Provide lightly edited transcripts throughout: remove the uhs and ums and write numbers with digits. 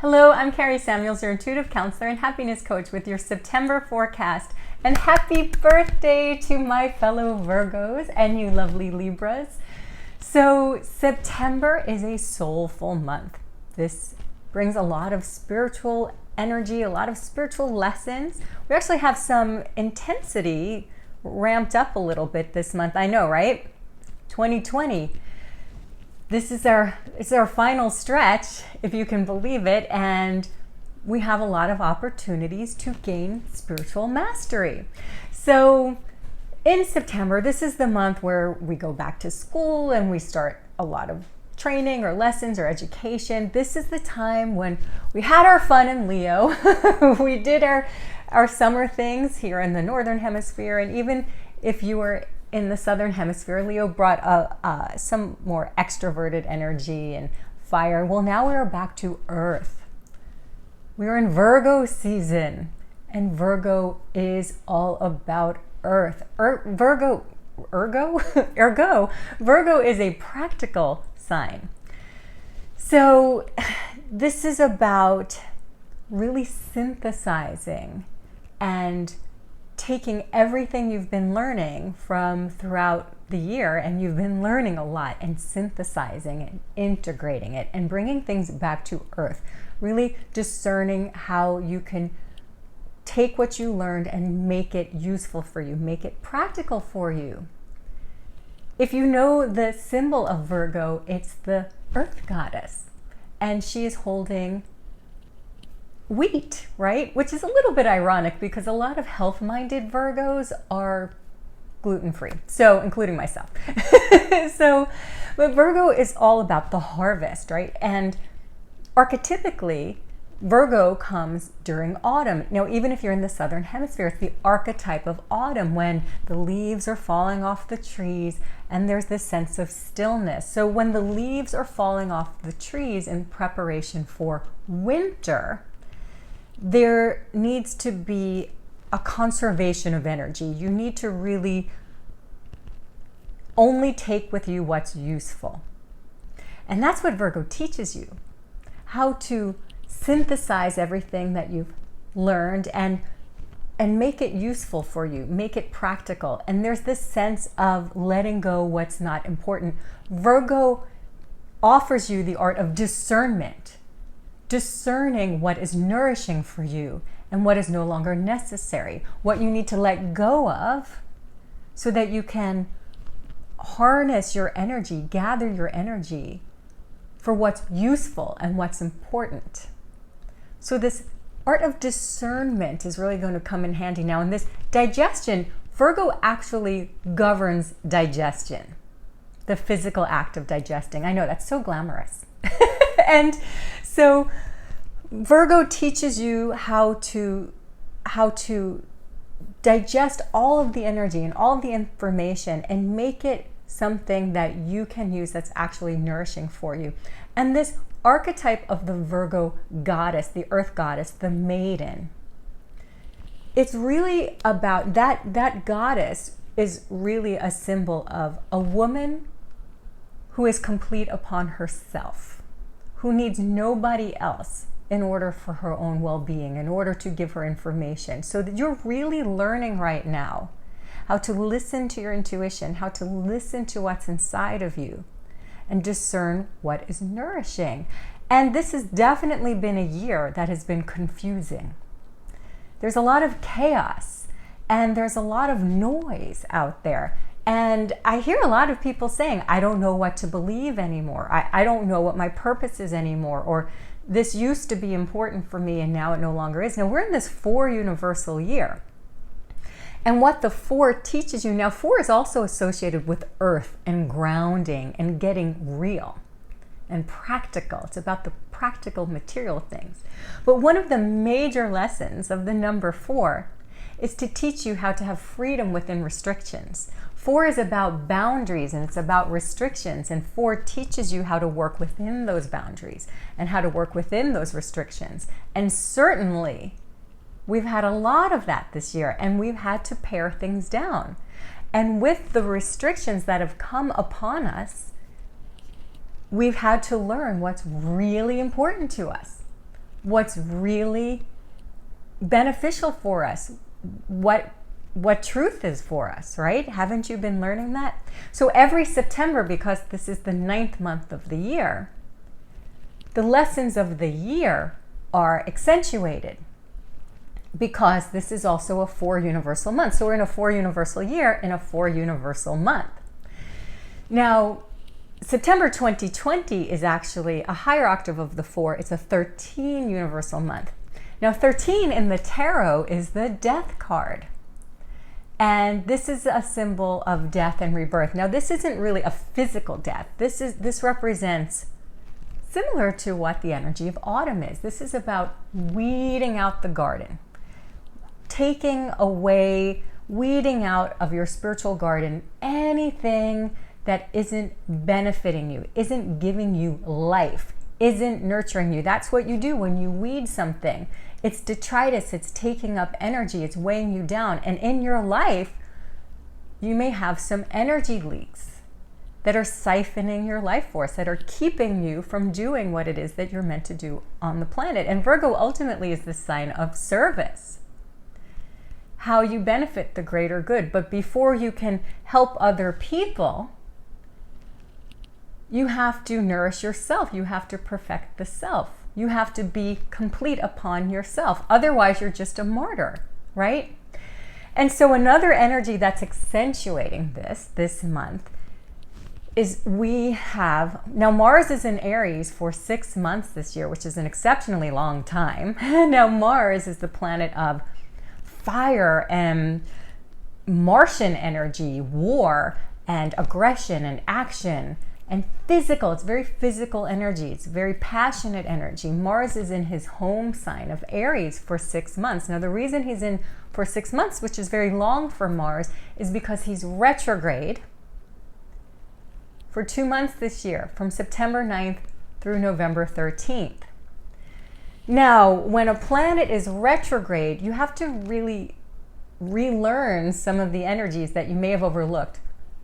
Hello, I'm Kari Samuels, your intuitive counselor and happiness coach with your September forecast. And happy birthday to my fellow Virgos and you lovely Libras. So September is a soulful month. This brings a lot of spiritual energy, a lot of spiritual lessons. We actually have some intensity ramped up a little bit this month. I know, right? 2020. It's our final stretch, if you can believe it, and we have a lot of opportunities to gain spiritual mastery. So in September, this is the month where we go back to school and we start a lot of training or lessons or education. This is the time when we had our fun in Leo. We did our summer things here in the Northern Hemisphere, and even if you were in the Southern Hemisphere, Leo brought some more extroverted energy and fire. Well, now we are back to Earth. We are in Virgo season, and Virgo is all about Earth. Virgo is a practical sign. So this is about really synthesizing and taking everything you've been learning from throughout the year, and you've been learning a lot, and synthesizing and integrating it and bringing things back to Earth, really discerning how you can take what you learned and make it useful for you, make it practical for you. If you know the symbol of Virgo, it's the Earth goddess, and she is holding wheat, right? Which is a little bit ironic because a lot of health-minded Virgos are gluten-free, so including myself. But Virgo is all about the harvest, right? And archetypically, Virgo comes during autumn. Now, even if you're in the Southern Hemisphere, it's the archetype of autumn when the leaves are falling off the trees and there's this sense of stillness. So when the leaves are falling off the trees in preparation for winter, there needs to be a conservation of energy. You need to really only take with you what's useful. And that's what Virgo teaches you, how to synthesize everything that you've learned and make it useful for you, make it practical. And there's this sense of letting go what's not important. Virgo offers you the art of discernment, discerning what is nourishing for you and what is no longer necessary, what you need to let go of so that you can harness your energy, gather your energy for what's useful and what's important. So this art of discernment is really going to come in handy now. In this digestion, Virgo actually governs digestion, the physical act of digesting. I know, that's so glamorous. And so Virgo teaches you how to digest all of the energy and all of the information and make it something that you can use that's actually nourishing for you. And this archetype of the Virgo goddess, the earth goddess, the maiden, it's really about that goddess is really a symbol of a woman who is complete upon herself, who needs nobody else in order for her own well-being, in order to give her information. So that you're really learning right now how to listen to your intuition, how to listen to what's inside of you and discern what is nourishing. And this has definitely been a year that has been confusing. There's a lot of chaos and there's a lot of noise out there. And I hear a lot of people saying, I don't know what to believe anymore. I don't know what my purpose is anymore. Or this used to be important for me and now it no longer is. Now we're in this 4 universal year. And what the 4 teaches you, now 4 is also associated with earth and grounding and getting real and practical. It's about the practical material things. But one of the major lessons of the number 4 is to teach you how to have freedom within restrictions. 4 is about boundaries and it's about restrictions, and 4 teaches you how to work within those boundaries and how to work within those restrictions. And certainly we've had a lot of that this year, and we've had to pare things down. And with the restrictions that have come upon us, we've had to learn what's really important to us. what's really beneficial for us, what truth is for us, right? Haven't you been learning that? So every September, because this is the 9th month of the year, the lessons of the year are accentuated, because this is also a 4 universal month. So we're in a 4 universal year in a 4 universal month. Now, September 2020 is actually a higher octave of the 4. It's a 13 universal month. Now, 13 in the tarot is the death card. And this is a symbol of death and rebirth. Now, this isn't really a physical death. This represents, similar to what the energy of autumn is. This is about weeding out the garden, taking away, weeding out of your spiritual garden anything that isn't benefiting you, isn't giving you life, isn't nurturing you. That's what you do when you weed something. It's detritus, it's taking up energy, it's weighing you down. And in your life, you may have some energy leaks that are siphoning your life force, that are keeping you from doing what it is that you're meant to do on the planet. And Virgo ultimately is the sign of service, how you benefit the greater good. But before you can help other people, you have to nourish yourself. You have to perfect the self. You have to be complete upon yourself. Otherwise, you're just a martyr, right? And so another energy that's accentuating this month is we have, now Mars is in Aries for 6 months this year, which is an exceptionally long time. Now Mars is the planet of fire and Martian energy, war and aggression and action and physical. It's very physical energy. It's very passionate energy. Mars is in his home sign of Aries for 6 months. Now, the reason he's in for 6 months, which is very long for Mars, is because he's retrograde for 2 months this year, from September 9th through November 13th. Now, when a planet is retrograde, you have to really relearn some of the energies that you may have overlooked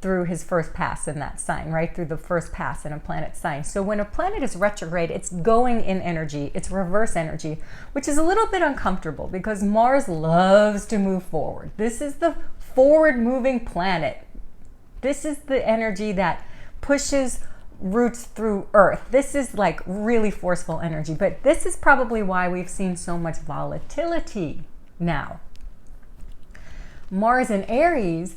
through his first pass in that sign, right? Through the first pass in a planet's sign. So when a planet is retrograde, it's going in energy, it's reverse energy, which is a little bit uncomfortable because Mars loves to move forward. This is the forward moving planet. This is the energy that pushes roots through Earth. This is like really forceful energy, but this is probably why we've seen so much volatility now. Mars in Aries,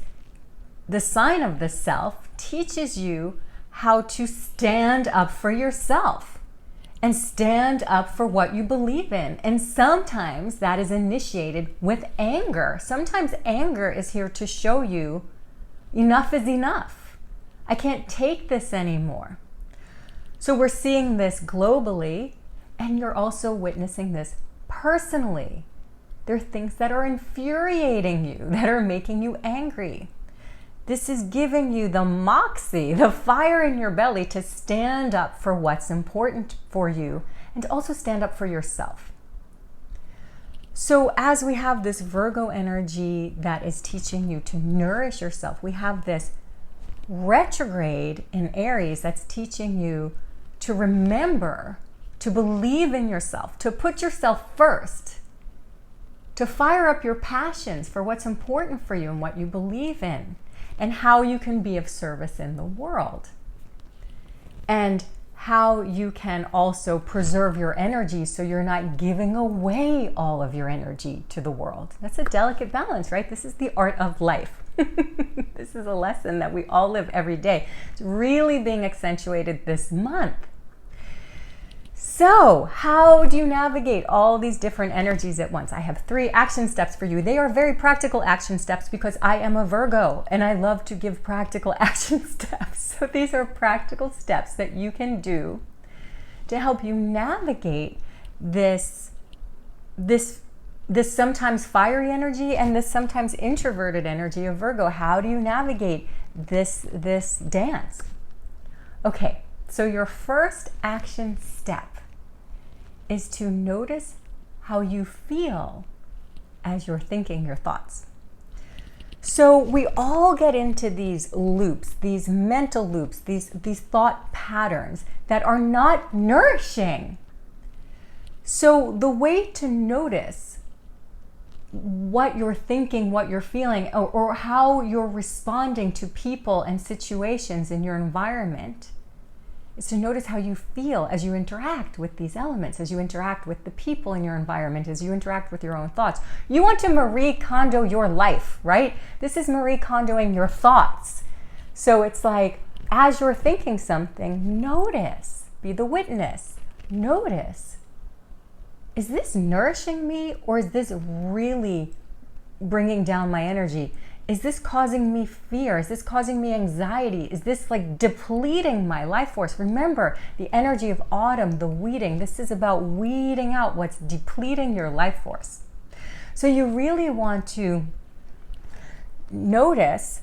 the sign of the self, teaches you how to stand up for yourself and stand up for what you believe in. And sometimes that is initiated with anger. Sometimes anger is here to show you enough is enough. I can't take this anymore. So we're seeing this globally, and you're also witnessing this personally. There are things that are infuriating you, that are making you angry. This is giving you the moxie, the fire in your belly to stand up for what's important for you and also stand up for yourself. So as we have this Virgo energy that is teaching you to nourish yourself, we have this retrograde in Aries that's teaching you to remember, to believe in yourself, to put yourself first, to fire up your passions for what's important for you and what you believe in, and how you can be of service in the world, and how you can also preserve your energy so you're not giving away all of your energy to the world. That's a delicate balance, right? This is the art of life. This is a lesson that we all live every day. It's really being accentuated this month. So, how do you navigate all these different energies at once? I have 3 action steps for you. They are very practical action steps because I am a Virgo and I love to give practical action steps. So these are practical steps that you can do to help you navigate this sometimes fiery energy and this sometimes introverted energy of Virgo. How do you navigate this dance? Okay, so your first action step is to notice how you feel as you're thinking your thoughts. So we all get into these loops, these mental loops, these thought patterns that are not nourishing. So the way to notice what you're thinking, what you're feeling, or how you're responding to people and situations in your environment is to notice how you feel as you interact with these elements, as you interact with the people in your environment, as you interact with your own thoughts. You want to Marie Kondo your life, right? This is Marie Kondoing your thoughts. So it's like, as you're thinking something, notice, be the witness, notice. Is this nourishing me, or is this really bringing down my energy? Is this causing me fear? Is this causing me anxiety? Is this like depleting my life force? Remember, the energy of autumn, the weeding, this is about weeding out what's depleting your life force. So you really want to notice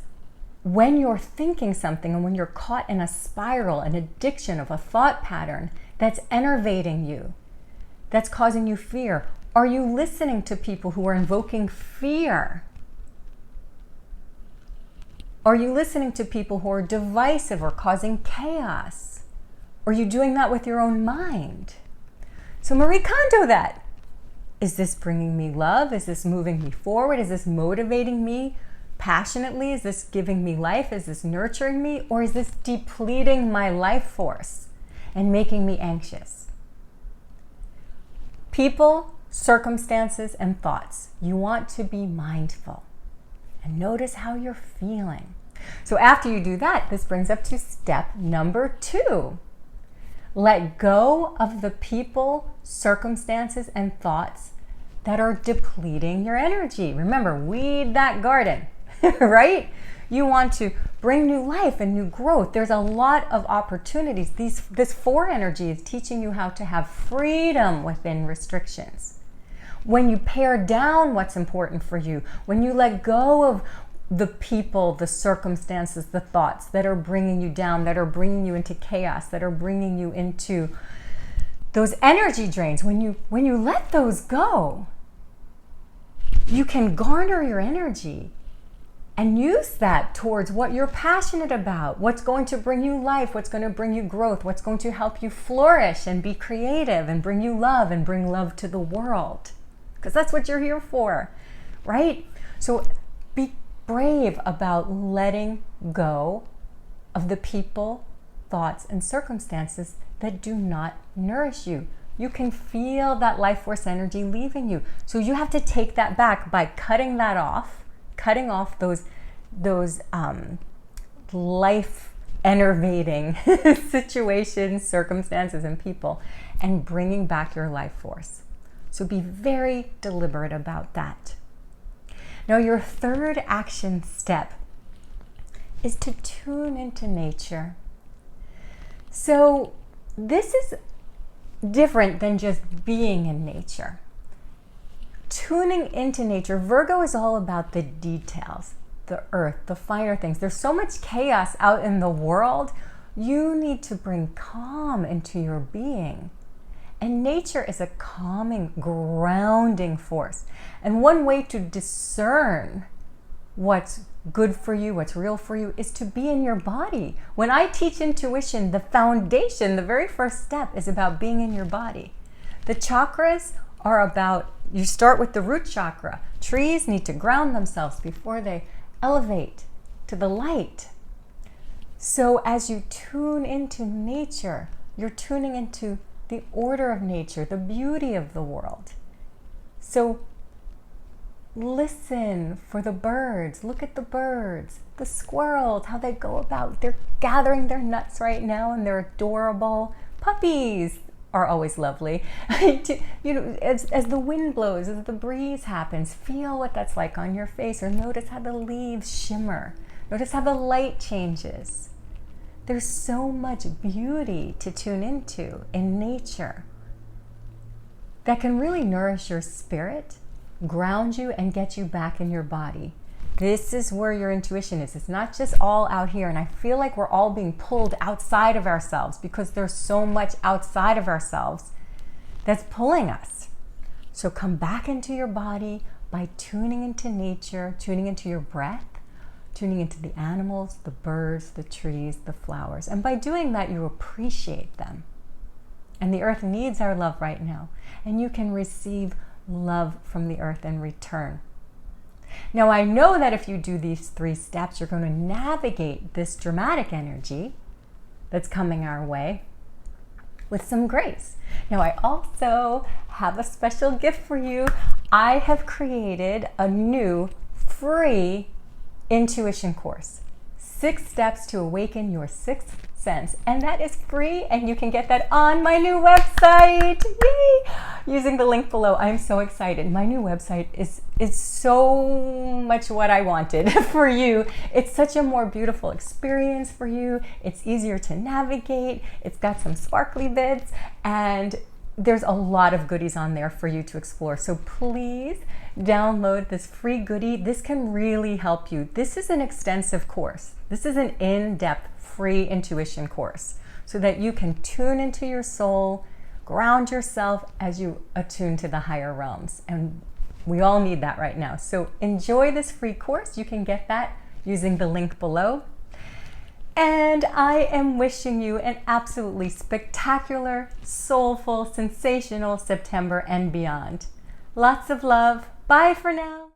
when you're thinking something and when you're caught in a spiral, an addiction of a thought pattern that's enervating you, that's causing you fear. Are you listening to people who are invoking fear? Are you listening to people who are divisive or causing chaos? Are you doing that with your own mind? So Marie Kondo that. Is this bringing me love? Is this moving me forward? Is this motivating me passionately? Is this giving me life? Is this nurturing me? Or is this depleting my life force and making me anxious? People, circumstances, and thoughts. You want to be mindful and notice how you're feeling. So after you do that, this brings up to step number 2. Let go of the people, circumstances, and thoughts that are depleting your energy. Remember, weed that garden, right? You want to bring new life and new growth. There's a lot of opportunities. This 4 energy is teaching you how to have freedom within restrictions. When you pare down what's important for you, when you let go of the people, the circumstances, the thoughts that are bringing you down, that are bringing you into chaos, that are bringing you into those energy drains, when you let those go, you can garner your energy and use that towards what you're passionate about, what's going to bring you life, what's going to bring you growth, what's going to help you flourish and be creative and bring you love and bring love to the world. Because that's what you're here for, right? So be brave about letting go of the people, thoughts, and circumstances that do not nourish you. You can feel that life force energy leaving you. So you have to take that back by cutting that off, cutting off those life enervating situations, circumstances, and people, and bringing back your life force. So be very deliberate about that. Now, your 3rd action step is to tune into nature. So this is different than just being in nature. Tuning into nature, Virgo is all about the details, the earth, the finer things. There's so much chaos out in the world. You need to bring calm into your being. And nature is a calming, grounding force. And one way to discern what's good for you, what's real for you, is to be in your body. When I teach intuition, the foundation, the very first step is about being in your body. The chakras are about, you start with the root chakra. Trees need to ground themselves before they elevate to the light. So as you tune into nature, you're tuning into the order of nature, the beauty of the world. So listen for the birds. Look at the birds, the squirrels, how they go about. They're gathering their nuts right now and they're adorable. Puppies are always lovely. As the wind blows, as the breeze happens, feel what that's like on your face, or notice how the leaves shimmer. Notice how the light changes. There's so much beauty to tune into in nature that can really nourish your spirit, ground you, and get you back in your body. This is where your intuition is. It's not just all out here. And I feel like we're all being pulled outside of ourselves because there's so much outside of ourselves that's pulling us. So come back into your body by tuning into nature, tuning into your breath, tuning into the animals, the birds, the trees, the flowers. And by doing that, you appreciate them. And the earth needs our love right now. And you can receive love from the earth in return. Now, I know that if you do these 3 steps, you're going to navigate this dramatic energy that's coming our way with some grace. Now, I also have a special gift for you. I have created a new free intuition course, 6 steps to awaken your 6th sense. And that is free, and you can get that on my new website. Yay! Using the link below. I'm so excited. My new website is so much what I wanted for you. It's such a more beautiful experience for you. It's easier to navigate. It's got some sparkly bits, and there's a lot of goodies on there for you to explore. So please download this free goodie. This can really help you. This is an extensive course. This is an in-depth free intuition course so that you can tune into your soul, ground yourself as you attune to the higher realms. And we all need that right now. So enjoy this free course. You can get that using the link below. And I am wishing you an absolutely spectacular, soulful, sensational September and beyond. Lots of love. Bye for now.